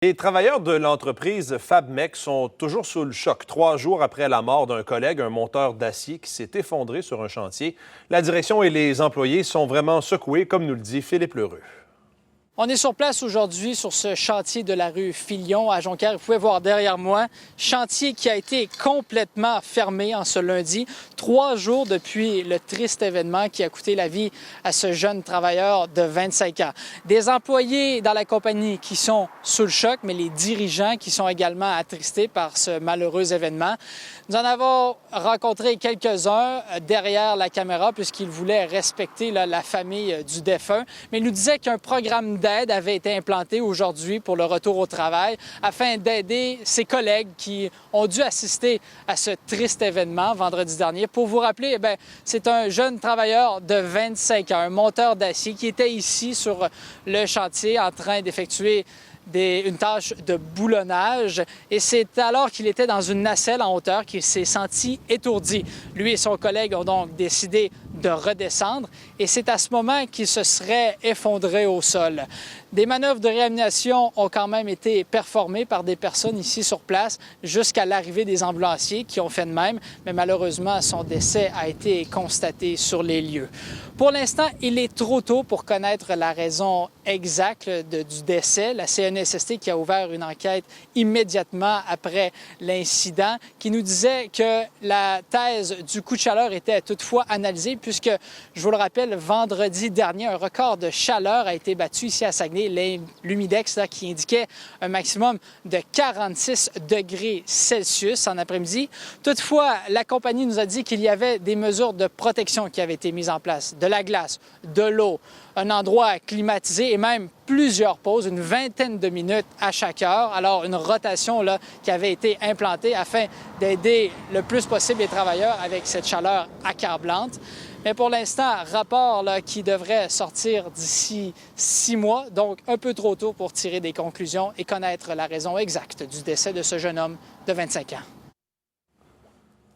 Les travailleurs de l'entreprise Fabmec sont toujours sous le choc. 3 jours après la mort d'un collègue, un monteur d'acier qui s'est effondré sur un chantier, la direction et les employés sont vraiment secoués, comme nous le dit Philippe Lheureux. On est sur place aujourd'hui sur ce chantier de la rue Filion à Jonquière. Vous pouvez voir derrière moi, chantier qui a été complètement fermé en ce lundi, 3 jours depuis le triste événement qui a coûté la vie à ce jeune travailleur de 25 ans. Des employés dans la compagnie qui sont sous le choc, mais les dirigeants qui sont également attristés par ce malheureux événement. Nous en avons rencontré quelques-uns derrière la caméra puisqu'ils voulaient respecter la famille du défunt, mais ils nous disaient qu'un programme d'aide avait été implanté aujourd'hui pour le retour au travail afin d'aider ses collègues qui ont dû assister à ce triste événement vendredi dernier. Pour vous rappeler, c'est un jeune travailleur de 25 ans, un monteur d'acier qui était ici sur le chantier en train d'effectuer une tâche de boulonnage et c'est alors qu'il était dans une nacelle en hauteur qu'il s'est senti étourdi. Lui et son collègue ont donc décidé de redescendre et c'est à ce moment qu'il se serait effondré au sol. Des manœuvres de réanimation ont quand même été performées par des personnes ici sur place jusqu'à l'arrivée des ambulanciers qui ont fait de même, mais malheureusement, son décès a été constaté sur les lieux. Pour l'instant, il est trop tôt pour connaître la raison exacte du décès. La CNSST qui a ouvert une enquête immédiatement après l'incident qui nous disait que la thèse du coup de chaleur était toutefois analysée puisque, je vous le rappelle, vendredi dernier, un record de chaleur a été battu ici à Saguenay, l'humidex qui indiquait un maximum de 46 degrés Celsius en après-midi. Toutefois, la compagnie nous a dit qu'il y avait des mesures de protection qui avaient été mises en place, de la glace, de l'eau, un endroit climatisé et même plusieurs pauses, une vingtaine de minutes à chaque heure. Alors, une rotation qui avait été implantée afin d'aider le plus possible les travailleurs avec cette chaleur accablante. Mais pour l'instant, rapport qui devrait sortir d'ici 6 mois, donc un peu trop tôt pour tirer des conclusions et connaître la raison exacte du décès de ce jeune homme de 25 ans.